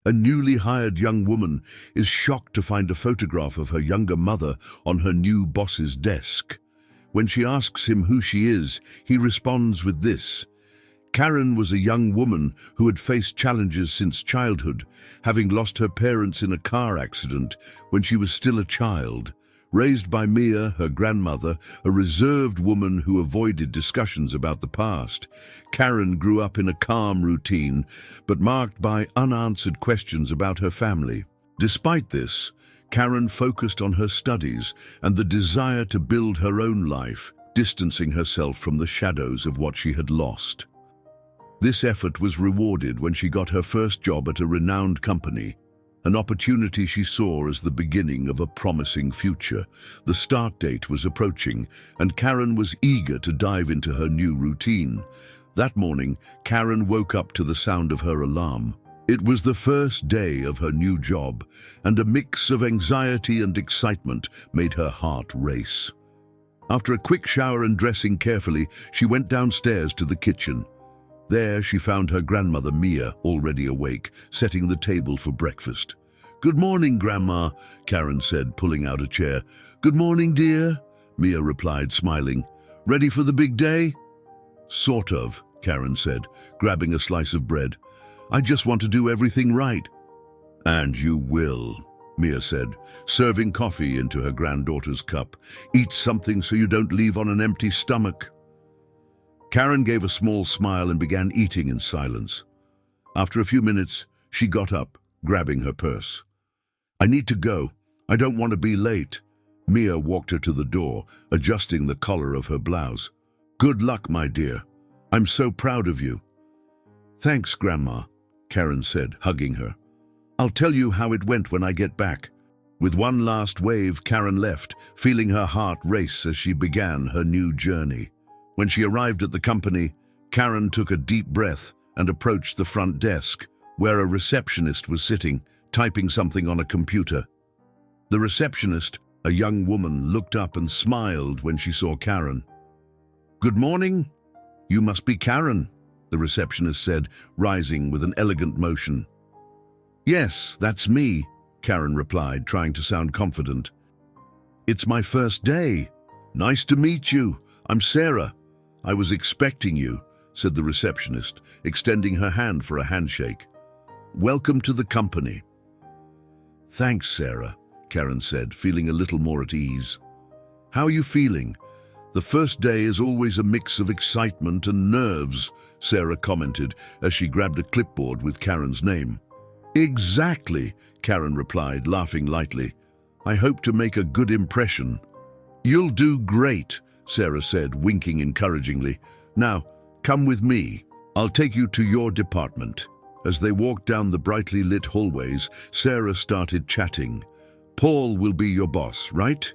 A newly hired young woman is shocked to find a photograph of her younger mother on her new boss's desk. When she asks him who she is, he responds with this. Karen was a young woman who had faced challenges since childhood, having lost her parents in a car accident when she was still a child. Raised by Mia, her grandmother, a reserved woman who avoided discussions about the past, Karen grew up in a calm routine, but marked by unanswered questions about her family. Despite this, Karen focused on her studies and the desire to build her own life, distancing herself from the shadows of what she had lost. This effort was rewarded when she got her first job at a renowned company, an opportunity she saw as the beginning of a promising future. The start date was approaching, and Karen was eager to dive into her new routine. That morning, Karen woke up to the sound of her alarm. It was the first day of her new job, and a mix of anxiety and excitement made her heart race. After a quick shower and dressing carefully, she went downstairs to the kitchen. There she found her grandmother Mia already awake, setting the table for breakfast. "Good morning, Grandma," Karen said, pulling out a chair. "Good morning, dear," Mia replied, smiling. "Ready for the big day?" "Sort of," Karen said, grabbing a slice of bread. "I just want to do everything right." "And you will," Mia said, serving coffee into her granddaughter's cup. "Eat something so you don't leave on an empty stomach." Karen gave a small smile and began eating in silence. After a few minutes, she got up, grabbing her purse. "I need to go. I don't want to be late." Mia walked her to the door, adjusting the collar of her blouse. "Good luck, my dear. I'm so proud of you." "Thanks, Grandma," Karen said, hugging her. "I'll tell you how it went when I get back." With one last wave, Karen left, feeling her heart race as she began her new journey. When she arrived at the company, Karen took a deep breath and approached the front desk, where a receptionist was sitting, typing something on a computer. The receptionist, a young woman, looked up and smiled when she saw Karen. "Good morning. You must be Karen," the receptionist said, rising with an elegant motion. "Yes, that's me," Karen replied, trying to sound confident. "It's my first day. Nice to meet you. I'm Sarah. I was expecting you," said the receptionist, extending her hand for a handshake. "Welcome to the company." "Thanks, Sarah," Karen said, feeling a little more at ease. "How are you feeling?" "The first day is always a mix of excitement and nerves," Sarah commented as she grabbed a clipboard with Karen's name. "Exactly," Karen replied, laughing lightly. "I hope to make a good impression." "You'll do great," Sarah said, winking encouragingly. "Now, come with me. I'll take you to your department." As they walked down the brightly lit hallways, Sarah started chatting. "Paul will be your boss, right?"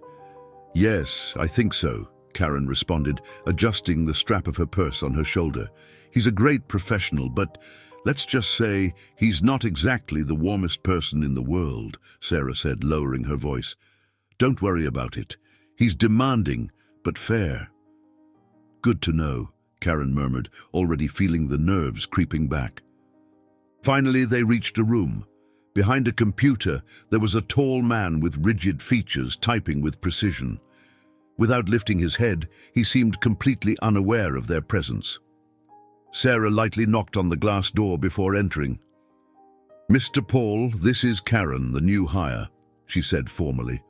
"Yes, I think so," Karen responded, adjusting the strap of her purse on her shoulder. "He's a great professional, but let's just say he's not exactly the warmest person in the world," Sarah said, lowering her voice. "Don't worry about it. He's demanding, but fair." "Good to know," Karen murmured, already feeling the nerves creeping back. Finally, they reached a room. Behind a computer, there was a tall man with rigid features typing with precision. Without lifting his head, he seemed completely unaware of their presence. Sarah lightly knocked on the glass door before entering. "Mr. Paul, this is Karen, the new hire," she said formally.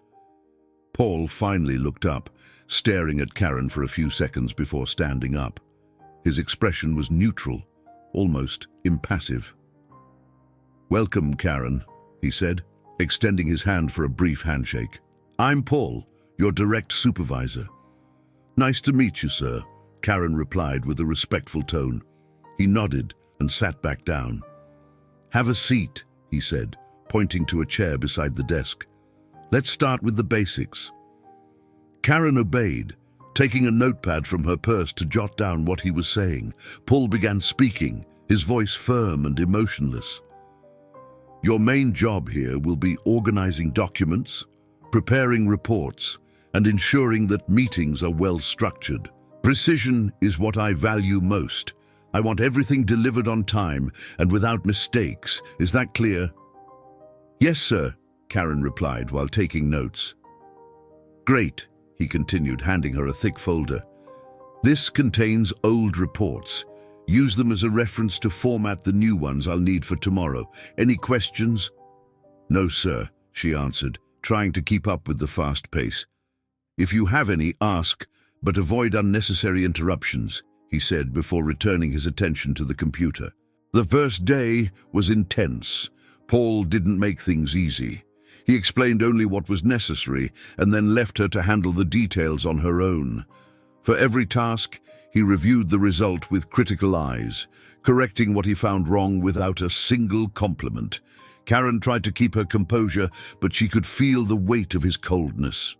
Paul finally looked up, staring at Karen for a few seconds before standing up. His expression was neutral, almost impassive. "Welcome, Karen," he said, extending his hand for a brief handshake. "I'm Paul, your direct supervisor." "Nice to meet you, sir," Karen replied with a respectful tone. He nodded and sat back down. "Have a seat," he said, pointing to a chair beside the desk. "Let's start with the basics." Karen obeyed, taking a notepad from her purse to jot down what he was saying. Paul began speaking, his voice firm and emotionless. "Your main job here will be organizing documents, preparing reports, and ensuring that meetings are well structured. Precision is what I value most. I want everything delivered on time and without mistakes. Is that clear?" Yes, sir, Karen replied while taking notes. Great, he continued, handing her a thick folder. This contains old reports. Use them as a reference to format the new ones I'll need for tomorrow. Any questions? No, sir, she answered, trying to keep up with the fast pace. If you have any, ask, but avoid unnecessary interruptions, he said before returning his attention to the computer. The first day was intense. Paul didn't make things easy. He explained only what was necessary and then left her to handle the details on her own. For every task, he reviewed the result with critical eyes, correcting what he found wrong without a single compliment. Karen tried to keep her composure, but she could feel the weight of his coldness.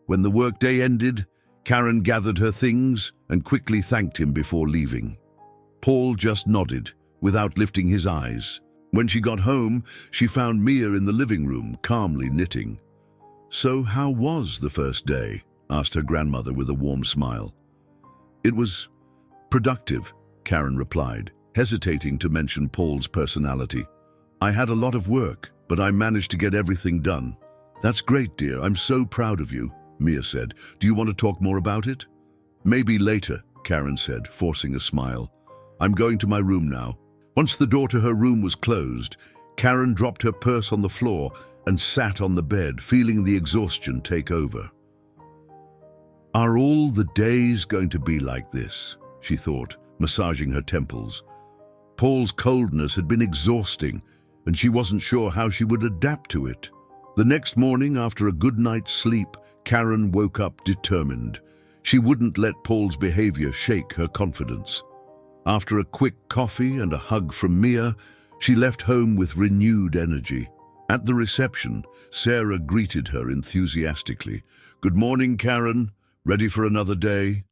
When the workday ended, Karen gathered her things and quickly thanked him before leaving. Paul just nodded, without lifting his eyes. When she got home, she found Mia in the living room, calmly knitting. "So how was the first day?" asked her grandmother with a warm smile. "It was productive," Karen replied, hesitating to mention Paul's personality. "I had a lot of work, but I managed to get everything done." "That's great, dear. I'm so proud of you," Mia said. "Do you want to talk more about it?" "Maybe later," Karen said, forcing a smile. "I'm going to my room now." Once the door to her room was closed, Karen dropped her purse on the floor and sat on the bed, feeling the exhaustion take over. "Are all the days going to be like this?" she thought, massaging her temples. Paul's coldness had been exhausting, and she wasn't sure how she would adapt to it. The next morning, after a good night's sleep, Karen woke up determined. She wouldn't let Paul's behavior shake her confidence. After a quick coffee and a hug from Mia, she left home with renewed energy. At the reception, Sarah greeted her enthusiastically. "Good morning, Karen. Ready for another day?"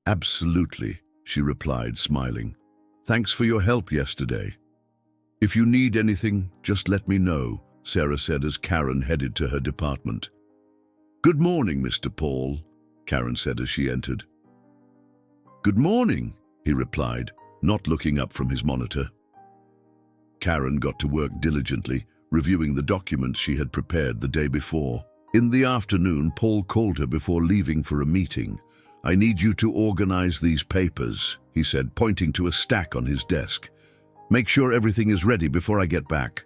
"Absolutely," she replied, smiling. "Thanks for your help yesterday." "If you need anything, just let me know," Sarah said as Karen headed to her department. "Good morning, Mr. Paul," Karen said as she entered. "Good morning," he replied, not looking up from his monitor. Karen got to work diligently, reviewing the documents she had prepared the day before. In the afternoon, Paul called her before leaving for a meeting. "I need you to organize these papers," he said, pointing to a stack on his desk. "Make sure everything is ready before I get back."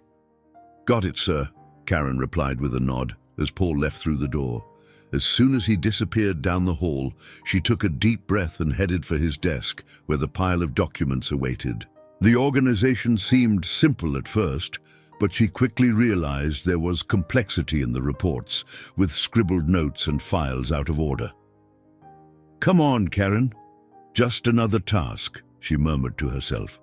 "Got it, sir," Karen replied with a nod as Paul left through the door. As soon as he disappeared down the hall, she took a deep breath and headed for his desk, where the pile of documents awaited. The organization seemed simple at first, but she quickly realized there was complexity in the reports, with scribbled notes and files out of order. "Come on, Karen. Just another task," she murmured to herself.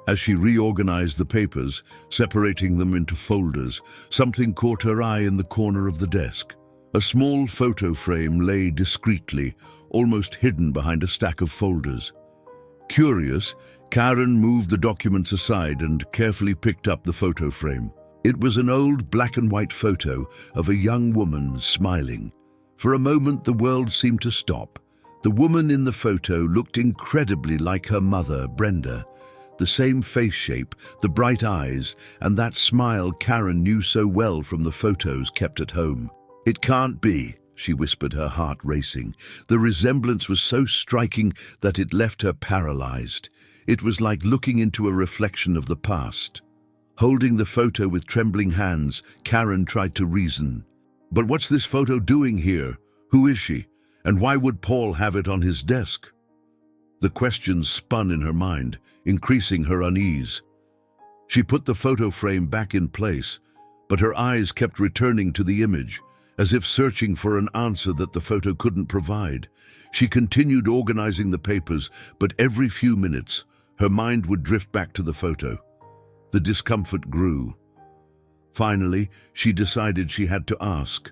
As she reorganized the papers, separating them into folders, something caught her eye in the corner of the desk. A small photo frame lay discreetly, almost hidden behind a stack of folders. Curious, Karen moved the documents aside and carefully picked up the photo frame. It was an old black-and-white photo of a young woman smiling. For a moment, the world seemed to stop. The woman in the photo looked incredibly like her mother, Brenda. The same face shape, the bright eyes, and that smile Karen knew so well from the photos kept at home. "It can't be," she whispered, her heart racing. The resemblance was so striking that it left her paralyzed. It was like looking into a reflection of the past. Holding the photo with trembling hands, Karen tried to reason. "But what's this photo doing here? Who is she? And why would Paul have it on his desk?" The questions spun in her mind, increasing her unease. She put the photo frame back in place, but her eyes kept returning to the image, as if searching for an answer that the photo couldn't provide. She continued organizing the papers, but every few minutes, her mind would drift back to the photo. The discomfort grew. Finally, she decided she had to ask.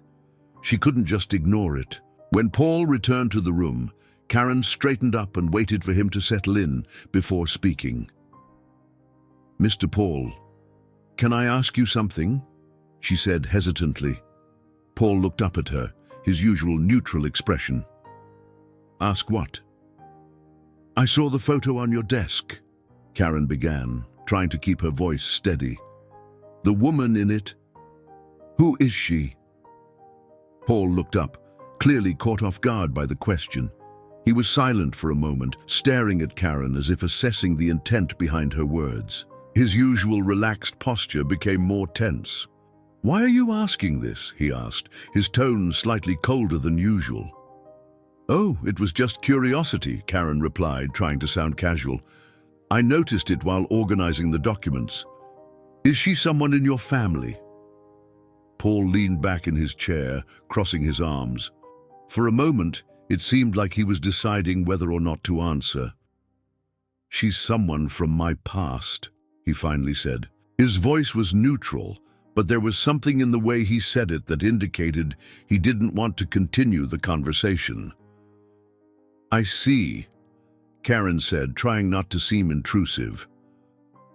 She couldn't just ignore it. When Paul returned to the room, Karen straightened up and waited for him to settle in before speaking. "Mr. Paul, can I ask you something?" she said hesitantly. Paul looked up at her, his usual neutral expression. "Ask what?" "I saw the photo on your desk," Karen began, trying to keep her voice steady. The woman in it? Who is she? Paul looked up, clearly caught off guard by the question. He was silent for a moment, staring at Karen as if assessing the intent behind her words. His usual relaxed posture became more tense. "Why are you asking this?" he asked, his tone slightly colder than usual. "Oh, it was just curiosity," Karen replied, trying to sound casual. "I noticed it while organizing the documents. Is she someone in your family?" Paul leaned back in his chair, crossing his arms. For a moment, it seemed like he was deciding whether or not to answer. "She's someone from my past," he finally said. His voice was neutral, but there was something in the way he said it that indicated he didn't want to continue the conversation. "I see," Karen said, trying not to seem intrusive.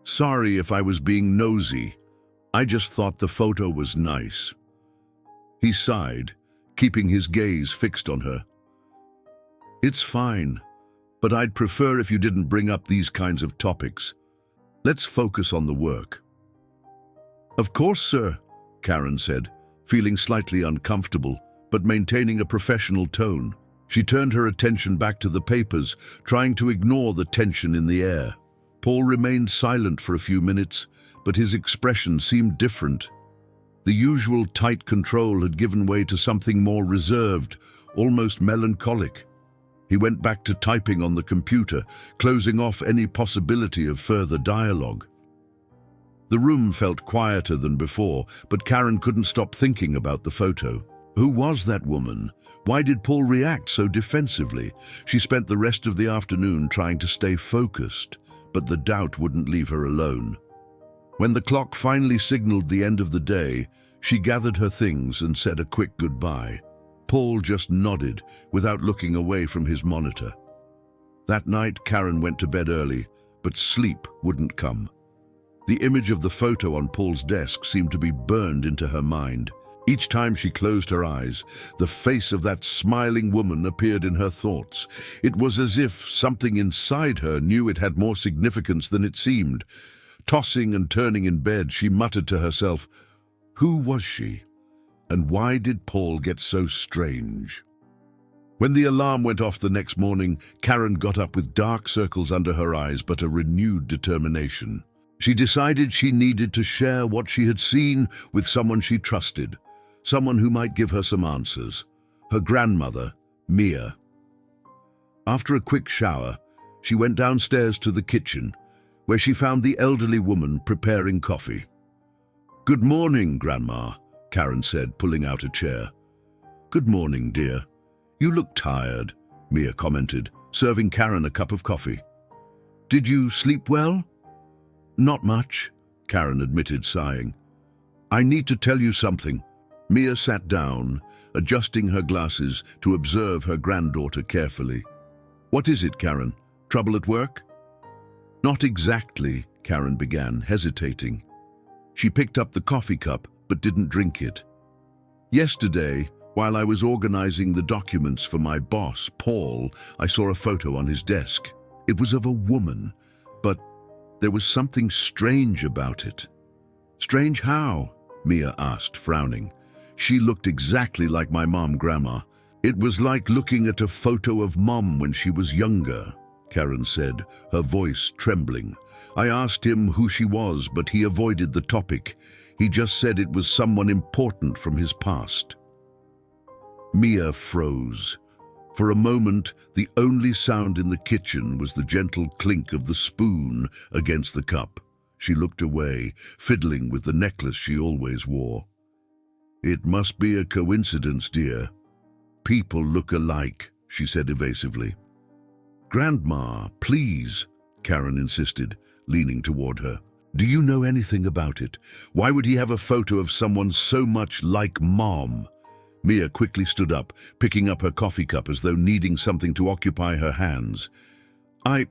"Sorry if I was being nosy. I just thought the photo was nice." He sighed, keeping his gaze fixed on her. "It's fine, but I'd prefer if you didn't bring up these kinds of topics. Let's focus on the work." "Of course, sir," Karen said, feeling slightly uncomfortable, but maintaining a professional tone. She turned her attention back to the papers, trying to ignore the tension in the air. Paul remained silent for a few minutes, but his expression seemed different. The usual tight control had given way to something more reserved, almost melancholic. He went back to typing on the computer, closing off any possibility of further dialogue. The room felt quieter than before, but Karen couldn't stop thinking about the photo. Who was that woman? Why did Paul react so defensively? She spent the rest of the afternoon trying to stay focused, but the doubt wouldn't leave her alone. When the clock finally signaled the end of the day, she gathered her things and said a quick goodbye. Paul just nodded, without looking away from his monitor. That night, Karen went to bed early, but sleep wouldn't come. The image of the photo on Paul's desk seemed to be burned into her mind. Each time she closed her eyes, the face of that smiling woman appeared in her thoughts. It was as if something inside her knew it had more significance than it seemed. Tossing and turning in bed, she muttered to herself, "Who was she? And why did Paul get so strange?" When the alarm went off the next morning, Karen got up with dark circles under her eyes but a renewed determination. She decided she needed to share what she had seen with someone she trusted, someone who might give her some answers. Her grandmother, Mia. After a quick shower, she went downstairs to the kitchen, where she found the elderly woman preparing coffee. "Good morning, Grandma," Karen said, pulling out a chair. "Good morning, dear. You look tired," Mia commented, serving Karen a cup of coffee. "Did you sleep well?" "Not much," Karen admitted, sighing. "I need to tell you something." Mia sat down, adjusting her glasses to observe her granddaughter carefully. "What is it, Karen? Trouble at work?" "Not exactly," Karen began, hesitating. She picked up the coffee cup but didn't drink it. "Yesterday, while I was organizing the documents for my boss, Paul, I saw a photo on his desk. It was of a woman, but there was something strange about it." "Strange how?" Mia asked, frowning. "She looked exactly like my mom, Grandma. It was like looking at a photo of Mom when she was younger," Karen said, her voice trembling. "I asked him who she was, but he avoided the topic. He just said it was someone important from his past." Mia froze. For a moment, the only sound in the kitchen was the gentle clink of the spoon against the cup. She looked away, fiddling with the necklace she always wore. "It must be a coincidence, dear. People look alike," she said evasively. "Grandma, please," Karen insisted, leaning toward her. "Do you know anything about it? Why would he have a photo of someone so much like Mom?" Mia quickly stood up, picking up her coffee cup as though needing something to occupy her hands. I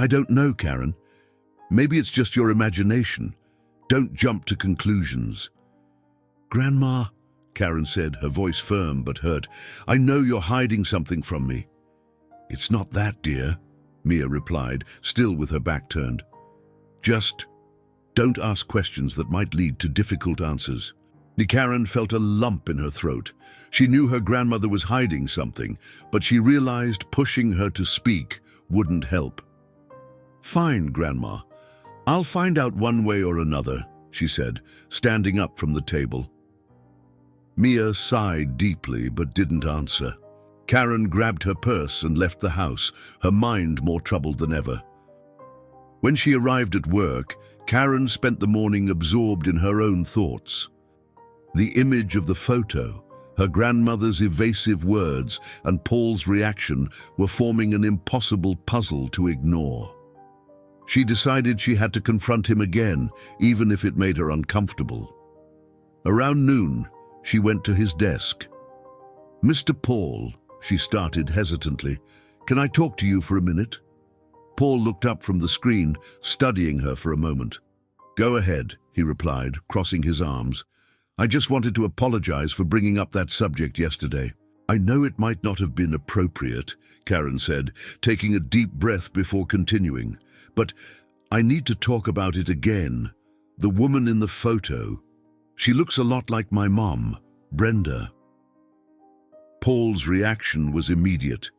don't know, Karen. Maybe it's just your imagination. Don't jump to conclusions." "Grandma," Karen said, her voice firm but hurt, "I know you're hiding something from me." "It's not that, dear," Mia replied, still with her back turned. "Just Don't ask questions that might lead to difficult answers. Karen felt a lump in her throat. She knew her grandmother was hiding something, but she realized pushing her to speak wouldn't help. "Fine, Grandma. I'll find out one way or another," she said, standing up from the table. Mia sighed deeply but didn't answer. Karen grabbed her purse and left the house, her mind more troubled than ever. When she arrived at work, Karen spent the morning absorbed in her own thoughts. The image of the photo, her grandmother's evasive words, and Paul's reaction were forming an impossible puzzle to ignore. She decided she had to confront him again, even if it made her uncomfortable. Around noon, she went to his desk. "Mr. Paul," she started hesitantly, "can I talk to you for a minute?" Paul looked up from the screen, studying her for a moment. "Go ahead," he replied, crossing his arms. "I just wanted to apologize for bringing up that subject yesterday." "I know it might not have been appropriate," Karen said, taking a deep breath before continuing. "But I need to talk about it again. The woman in the photo. She looks a lot like my mom, Brenda." Paul's reaction was immediate.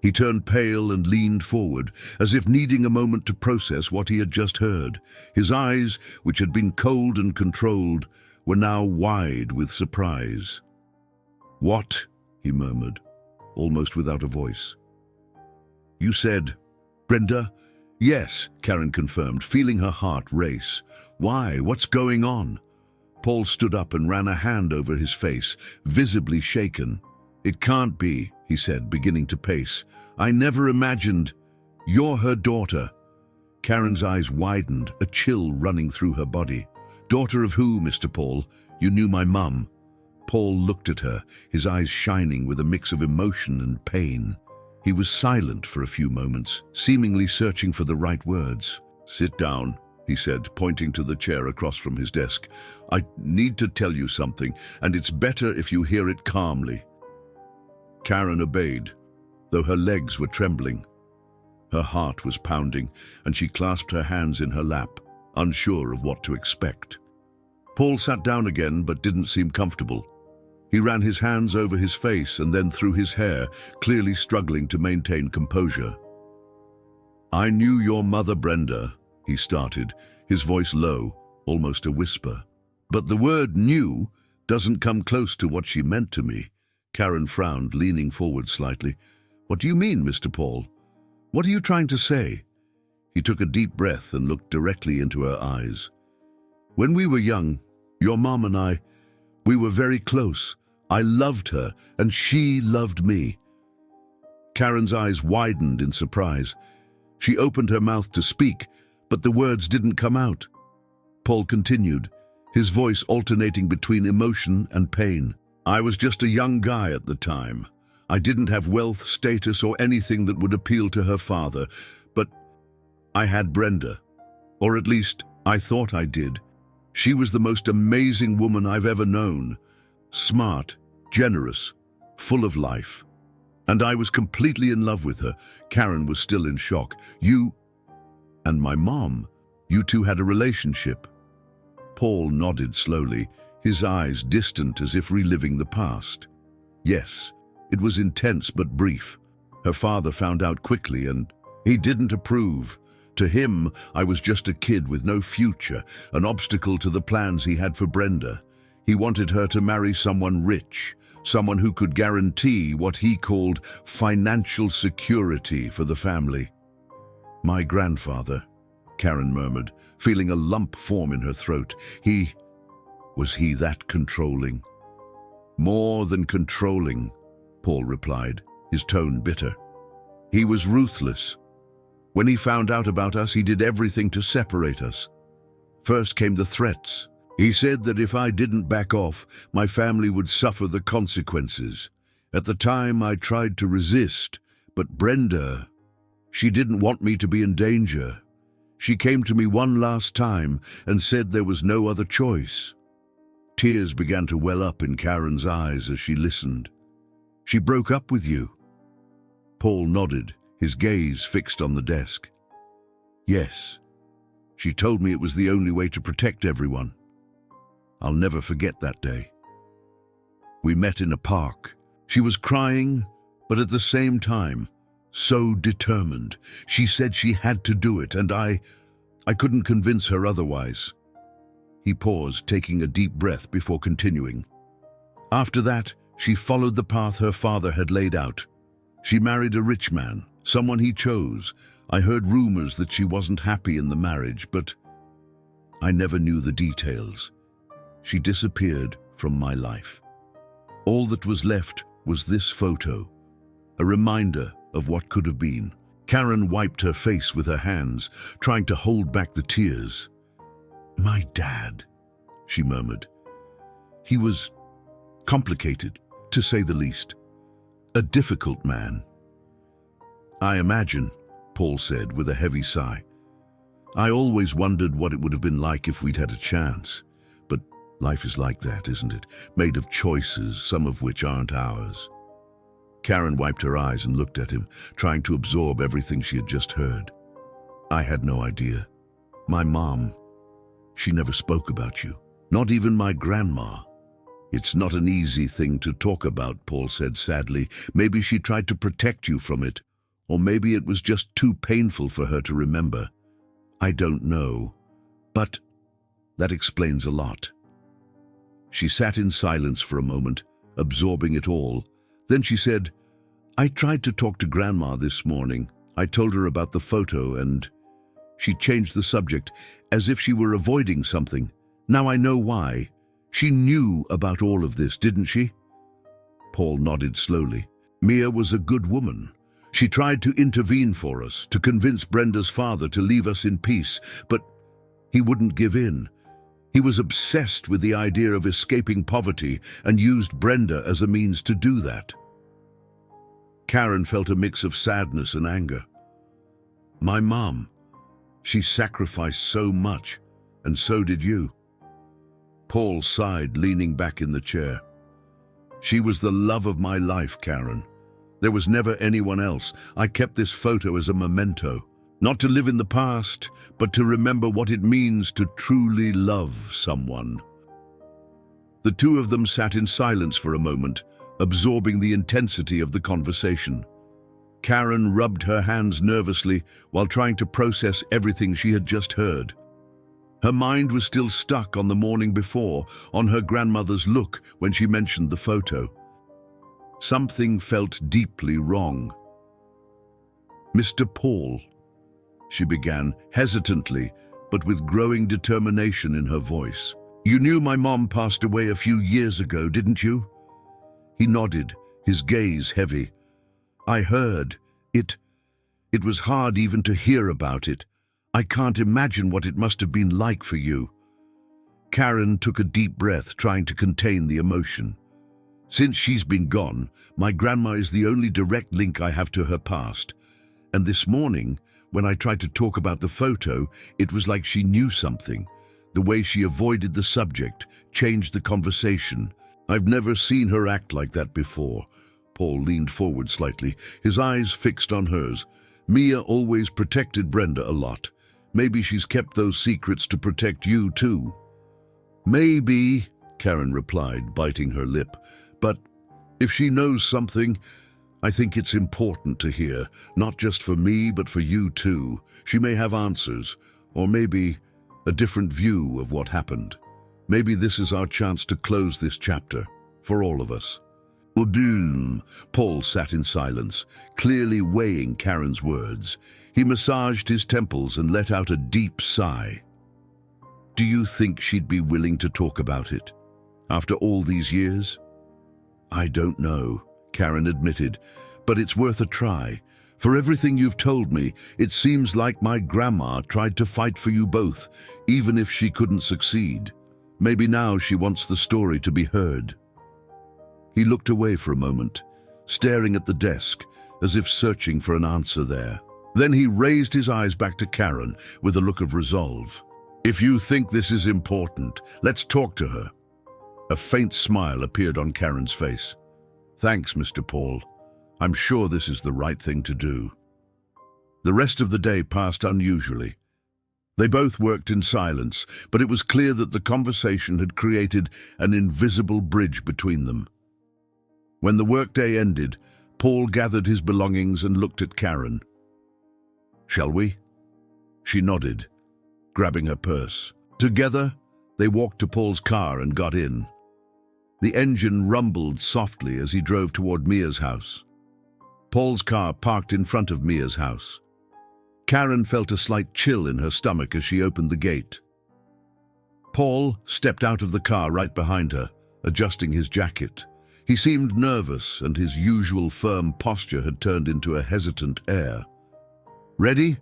He turned pale and leaned forward, as if needing a moment to process what he had just heard. His eyes, which had been cold and controlled, were now wide with surprise. "What?" he murmured, almost without a voice. "You said, Brenda?" "Yes," Karen confirmed, feeling her heart race. "Why? What's going on?" Paul stood up and ran a hand over his face, visibly shaken. "It can't be," he said, beginning to pace. "I never imagined. You're her daughter." Karen's eyes widened, a chill running through her body. "Daughter of who, Mr. Paul? You knew my mum." Paul looked at her, his eyes shining with a mix of emotion and pain. He was silent for a few moments, seemingly searching for the right words. "Sit down," he said, pointing to the chair across from his desk. "I need to tell you something, and it's better if you hear it calmly." Karen obeyed, though her legs were trembling. Her heart was pounding, and she clasped her hands in her lap, unsure of what to expect. Paul sat down again, but didn't seem comfortable. He ran his hands over his face and then through his hair, clearly struggling to maintain composure. "I knew your mother, Brenda," he started, his voice low, almost a whisper. "But the word knew doesn't come close to what she meant to me." Karen frowned, leaning forward slightly. "What do you mean, Mr. Paul? What are you trying to say?" He took a deep breath and looked directly into her eyes. "When we were young, your mom and I, we were very close. I loved her, and she loved me." Karen's eyes widened in surprise. She opened her mouth to speak, but the words didn't come out. Paul continued, his voice alternating between emotion and pain. "I was just a young guy at the time. I didn't have wealth, status, or anything that would appeal to her father, but I had Brenda. Or at least, I thought I did. She was the most amazing woman I've ever known. Smart, generous, full of life. And I was completely in love with her." Karen was still in shock. "You and my mom, you two had a relationship." Paul nodded slowly, his eyes distant as if reliving the past. "Yes, it was intense but brief. Her father found out quickly and he didn't approve. To him, I was just a kid with no future, an obstacle to the plans he had for Brenda. He wanted her to marry someone rich, someone who could guarantee what he called financial security for the family." "My grandfather," Karen murmured, feeling a lump form in her throat. Was he that controlling?" "More than controlling," Paul replied, his tone bitter. "He was ruthless. When he found out about us, he did everything to separate us. First came the threats. He said that if I didn't back off, my family would suffer the consequences. At the time, I tried to resist, but Brenda, she didn't want me to be in danger. She came to me one last time and said there was no other choice." Tears began to well up in Karen's eyes as she listened. "She broke up with you?" Paul nodded, his gaze fixed on the desk. "Yes. She told me it was the only way to protect everyone. I'll never forget that day. We met in a park. She was crying, but at the same time, so determined. She said she had to do it, and I couldn't convince her otherwise. He paused, taking a deep breath before continuing. After that, she followed the path her father had laid out. She married a rich man, someone he chose. I heard rumors that she wasn't happy in the marriage, but I never knew the details. She disappeared from my life. All that was left was this photo, a reminder of what could have been. Karen wiped her face with her hands, trying to hold back the tears. "My dad," she murmured. "He was complicated, to say the least. A difficult man." "I imagine," Paul said with a heavy sigh. "I always wondered what it would have been like if we'd had a chance. But life is like that, isn't it? Made of choices, some of which aren't ours." Karen wiped her eyes and looked at him, trying to absorb everything she had just heard. "I had no idea. My mom, she never spoke about you. Not even my grandma." "It's not an easy thing to talk about," Paul said sadly. "Maybe she tried to protect you from it, or maybe it was just too painful for her to remember. I don't know. But that explains a lot." She sat in silence for a moment, absorbing it all. Then she said, "I tried to talk to Grandma this morning. I told her about the photo and..." She changed the subject, as if she were avoiding something. "Now I know why. She knew about all of this, didn't she?" Paul nodded slowly. "Mia was a good woman. She tried to intervene for us, to convince Brenda's father to leave us in peace, but he wouldn't give in. He was obsessed with the idea of escaping poverty and used Brenda as a means to do that." Karen felt a mix of sadness and anger. "My mom, she sacrificed so much, and so did you." Paul sighed, leaning back in the chair. "She was the love of my life, Karen. There was never anyone else. I kept this photo as a memento, not to live in the past, but to remember what it means to truly love someone." The two of them sat in silence for a moment, absorbing the intensity of the conversation. Karen rubbed her hands nervously while trying to process everything she had just heard. Her mind was still stuck on the morning before, on her grandmother's look when she mentioned the photo. Something felt deeply wrong. "Mr. Paul," she began, hesitantly, but with growing determination in her voice. "You knew my mom passed away a few years ago, didn't you?" He nodded, his gaze heavy. "I heard. It was hard even to hear about it. I can't imagine what it must have been like for you." Karen took a deep breath, trying to contain the emotion. "Since she's been gone, my grandma is the only direct link I have to her past. And this morning, when I tried to talk about the photo, it was like she knew something. The way she avoided the subject, changed the conversation. I've never seen her act like that before." Paul leaned forward slightly, his eyes fixed on hers. "Mia always protected Brenda a lot. Maybe she's kept those secrets to protect you too." "Maybe," Karen replied, biting her lip. "But if she knows something, I think it's important to hear, not just for me, but for you too. She may have answers, or maybe a different view of what happened. Maybe this is our chance to close this chapter, for all of us." "Udum." Paul sat in silence, clearly weighing Karen's words. He massaged his temples and let out a deep sigh. "Do you think she'd be willing to talk about it, after all these years?" "I don't know," Karen admitted, "but it's worth a try. For everything you've told me, it seems like my grandma tried to fight for you both, even if she couldn't succeed. Maybe now she wants the story to be heard." He looked away for a moment, staring at the desk, as if searching for an answer there. Then he raised his eyes back to Karen with a look of resolve. "If you think this is important, let's talk to her." A faint smile appeared on Karen's face. "Thanks, Mr. Paul. I'm sure this is the right thing to do." The rest of the day passed unusually. They both worked in silence, but it was clear that the conversation had created an invisible bridge between them. When the workday ended, Paul gathered his belongings and looked at Karen. "Shall we?" She nodded, grabbing her purse. Together, they walked to Paul's car and got in. The engine rumbled softly as he drove toward Mia's house. Paul's car parked in front of Mia's house. Karen felt a slight chill in her stomach as she opened the gate. Paul stepped out of the car right behind her, adjusting his jacket. He seemed nervous, and his usual firm posture had turned into a hesitant air. "Ready?"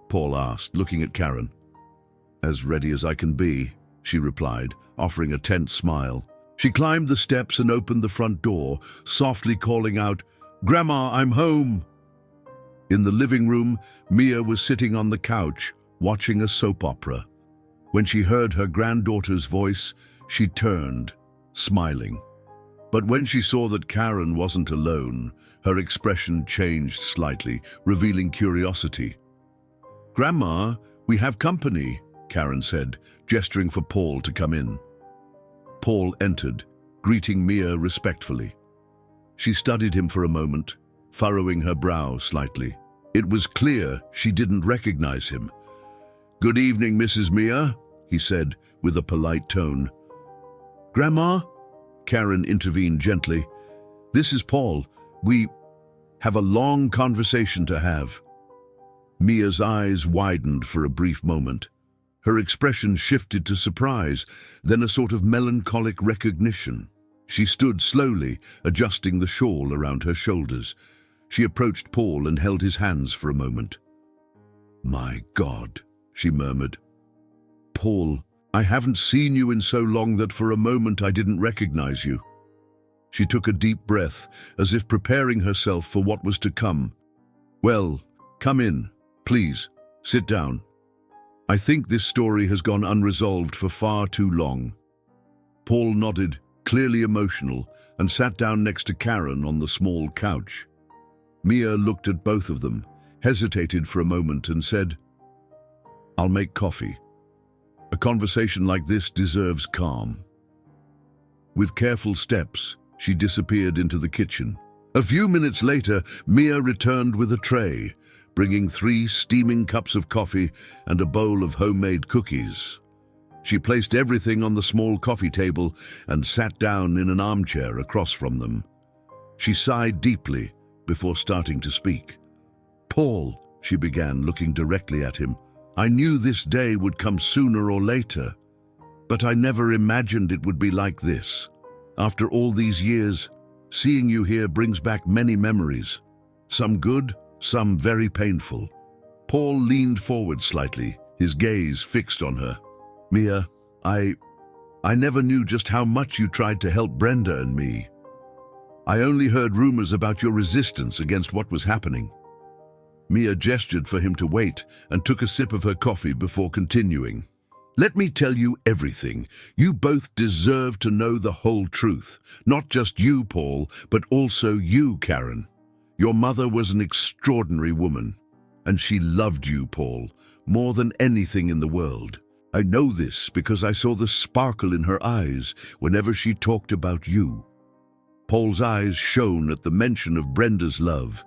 Paul asked, looking at Karen. "As ready as I can be," she replied, offering a tense smile. She climbed the steps and opened the front door, softly calling out, "Grandma, I'm home!" In the living room, Mia was sitting on the couch, watching a soap opera. When she heard her granddaughter's voice, she turned, smiling. But when she saw that Karen wasn't alone, her expression changed slightly, revealing curiosity. "Grandma, we have company," Karen said, gesturing for Paul to come in. Paul entered, greeting Mia respectfully. She studied him for a moment, furrowing her brow slightly. It was clear she didn't recognize him. "Good evening, Mrs. Mia," he said, with a polite tone. "Grandma?" Karen intervened gently. "This is Paul. We have a long conversation to have." Mia's eyes widened for a brief moment. Her expression shifted to surprise, then a sort of melancholic recognition. She stood slowly, adjusting the shawl around her shoulders. She approached Paul and held his hands for a moment. "My God," she murmured. "Paul, I haven't seen you in so long that for a moment I didn't recognize you." She took a deep breath, as if preparing herself for what was to come. "Well, come in. Please, sit down. I think this story has gone unresolved for far too long." Paul nodded, clearly emotional, and sat down next to Karen on the small couch. Mia looked at both of them, hesitated for a moment, and said, "I'll make coffee. A conversation like this deserves calm." With careful steps, she disappeared into the kitchen. A few minutes later, Mia returned with a tray, bringing 3 steaming cups of coffee and a bowl of homemade cookies. She placed everything on the small coffee table and sat down in an armchair across from them. She sighed deeply before starting to speak. "Paul," she began, looking directly at him, "I knew this day would come sooner or later, but I never imagined it would be like this. After all these years, seeing you here brings back many memories, some good, some very painful." Paul leaned forward slightly, his gaze fixed on her. "Mia, I never knew just how much you tried to help Brenda and me. I only heard rumors about your resistance against what was happening." Mia gestured for him to wait and took a sip of her coffee before continuing. "Let me tell you everything. You both deserve to know the whole truth. Not just you, Paul, but also you, Karen. Your mother was an extraordinary woman, and she loved you, Paul, more than anything in the world. I know this because I saw the sparkle in her eyes whenever she talked about you." Paul's eyes shone at the mention of Brenda's love.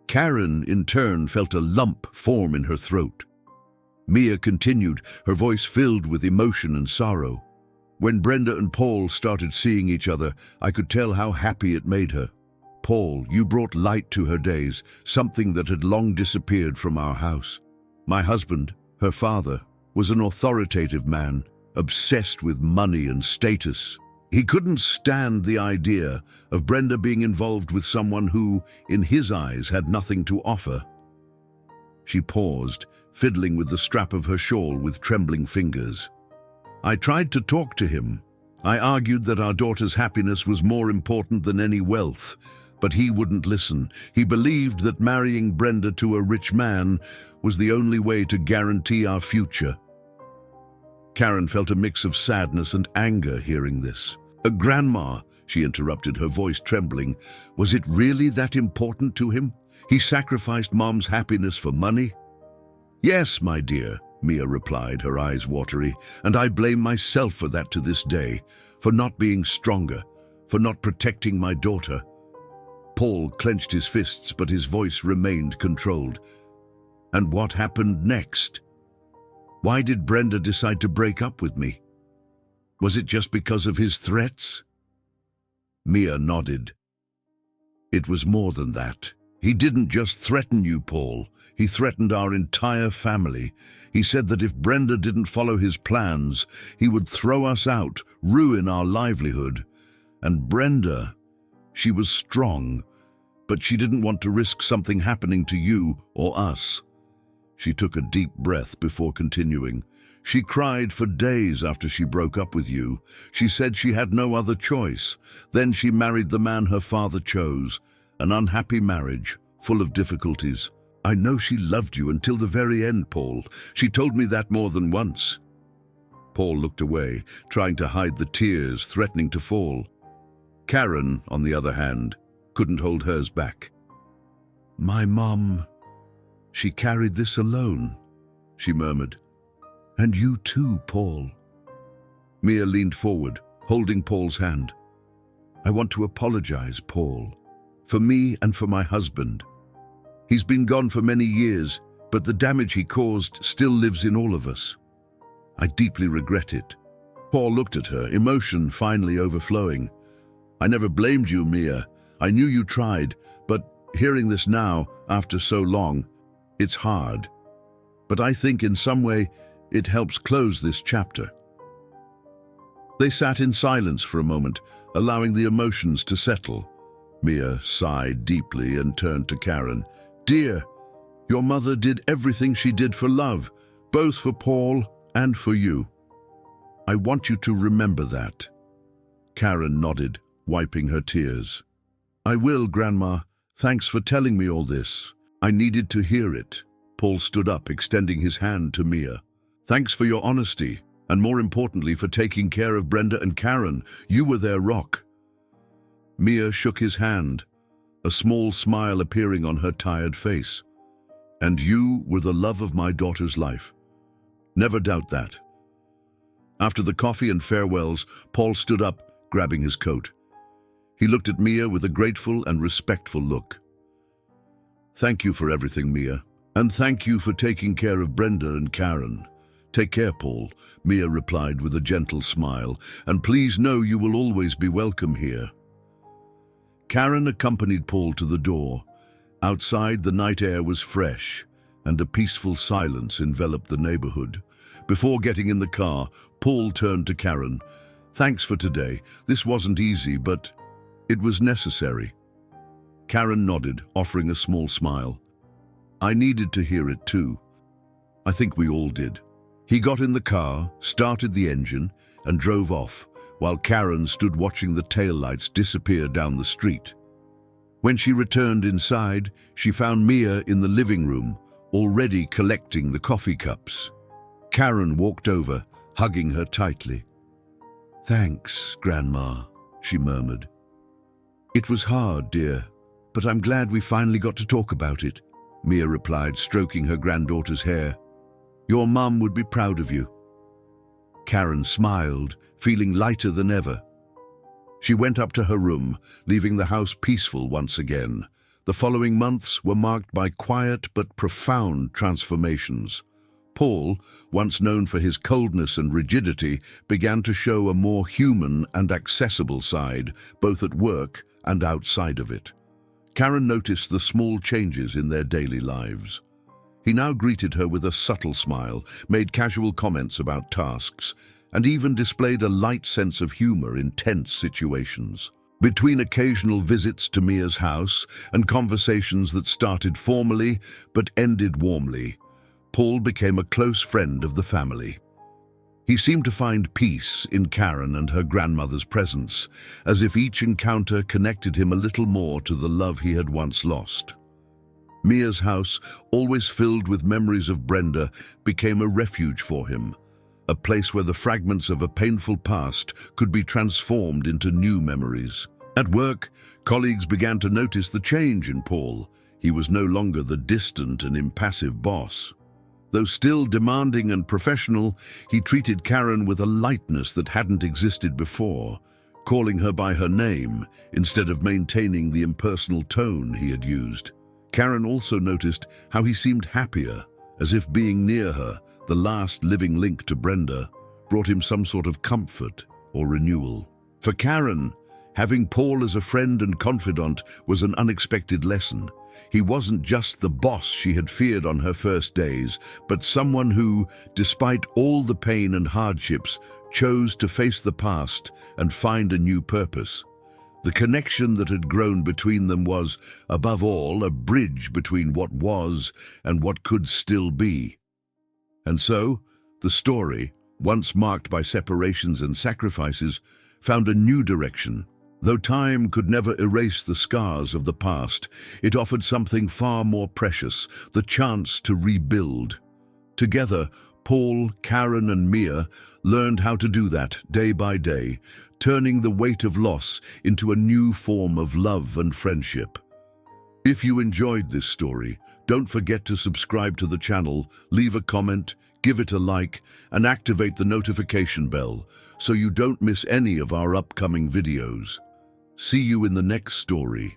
Karen, in turn, felt a lump form in her throat. Mia continued, her voice filled with emotion and sorrow. "When Brenda and Paul started seeing each other, I could tell how happy it made her. Paul, you brought light to her days, something that had long disappeared from our house. My husband, her father, was an authoritative man, obsessed with money and status. He couldn't stand the idea of Brenda being involved with someone who, in his eyes, had nothing to offer." She paused, fiddling with the strap of her shawl with trembling fingers. "I tried to talk to him. I argued that our daughter's happiness was more important than any wealth, but he wouldn't listen. He believed that marrying Brenda to a rich man was the only way to guarantee our future." Karen felt a mix of sadness and anger hearing this. "Grandma," she interrupted, her voice trembling, "was it really that important to him? He sacrificed Mom's happiness for money?" "Yes, my dear," Mia replied, her eyes watery, and I blame myself for that to this day, for not being stronger, for not protecting my daughter. Paul clenched his fists, but his voice remained controlled. And what happened next? Why did Brenda decide to break up with me? Was it just because of his threats? Mia nodded. It was more than that. He didn't just threaten you, Paul. He threatened our entire family. He said that if Brenda didn't follow his plans, he would throw us out, ruin our livelihood. And Brenda, she was strong, but she didn't want to risk something happening to you or us. She took a deep breath before continuing. She cried for days after she broke up with you. She said she had no other choice. Then she married the man her father chose, an unhappy marriage, full of difficulties. I know she loved you until the very end, Paul. She told me that more than once. Paul looked away, trying to hide the tears threatening to fall. Karen, on the other hand, couldn't hold hers back. My mom, she carried this alone, she murmured. And you too, Paul. Mia leaned forward, holding Paul's hand. I want to apologize, Paul, for me and for my husband. He's been gone for many years, but the damage he caused still lives in all of us. I deeply regret it. Paul looked at her, emotion finally overflowing. I never blamed you, Mia. I knew you tried, but hearing this now, after so long, it's hard. But I think in some way it helps close this chapter. They sat in silence for a moment, allowing the emotions to settle. Mia sighed deeply and turned to Karen. Dear, your mother did everything she did for love, both for Paul and for you. I want you to remember that. Karen nodded, wiping her tears. I will, Grandma. Thanks for telling me all this. I needed to hear it. Paul stood up, extending his hand to Mia. Thanks for your honesty, and more importantly for taking care of Brenda and Karen. You were their rock. Mia shook his hand, a small smile appearing on her tired face. And you were the love of my daughter's life. Never doubt that. After the coffee and farewells, Paul stood up, grabbing his coat. He looked at Mia with a grateful and respectful look. Thank you for everything, Mia, and thank you for taking care of Brenda and Karen. Take care, Paul, Mia replied with a gentle smile, and please know you will always be welcome here. Karen accompanied Paul to the door. Outside, the night air was fresh, and a peaceful silence enveloped the neighborhood. Before getting in the car, Paul turned to Karen. Thanks for today. This wasn't easy, but it was necessary. Karen nodded, offering a small smile. I needed to hear it too. I think we all did. He got in the car, started the engine, and drove off, while Karen stood watching the taillights disappear down the street. When she returned inside, she found Mia in the living room, already collecting the coffee cups. Karen walked over, hugging her tightly. Thanks, Grandma, she murmured. It was hard, dear, but I'm glad we finally got to talk about it, Mia replied, stroking her granddaughter's hair. Your mum would be proud of you. Karen smiled, feeling lighter than ever. She went up to her room, leaving the house peaceful once again. The following months were marked by quiet but profound transformations. Paul, once known for his coldness and rigidity, began to show a more human and accessible side, both at work and outside of it. Karen noticed the small changes in their daily lives. He now greeted her with a subtle smile, made casual comments about tasks, and even displayed a light sense of humor in tense situations. Between occasional visits to Mia's house and conversations that started formally but ended warmly, Paul became a close friend of the family. He seemed to find peace in Karen and her grandmother's presence, as if each encounter connected him a little more to the love he had once lost. Mia's house, always filled with memories of Brenda, became a refuge for him, a place where the fragments of a painful past could be transformed into new memories. At work, colleagues began to notice the change in Paul. He was no longer the distant and impassive boss. Though still demanding and professional, he treated Karen with a lightness that hadn't existed before, calling her by her name instead of maintaining the impersonal tone he had used. Karen also noticed how he seemed happier, as if being near her, the last living link to Brenda, brought him some sort of comfort or renewal. For Karen, having Paul as a friend and confidant was an unexpected lesson. He wasn't just the boss she had feared on her first days, but someone who, despite all the pain and hardships, chose to face the past and find a new purpose. The connection that had grown between them was, above all, a bridge between what was and what could still be. And so, the story, once marked by separations and sacrifices, found a new direction. Though time could never erase the scars of the past, it offered something far more precious, the chance to rebuild. Together, Paul, Karen, and Mia learned how to do that day by day, turning the weight of loss into a new form of love and friendship. If you enjoyed this story, don't forget to subscribe to the channel, leave a comment, give it a like, and activate the notification bell so you don't miss any of our upcoming videos. See you in the next story.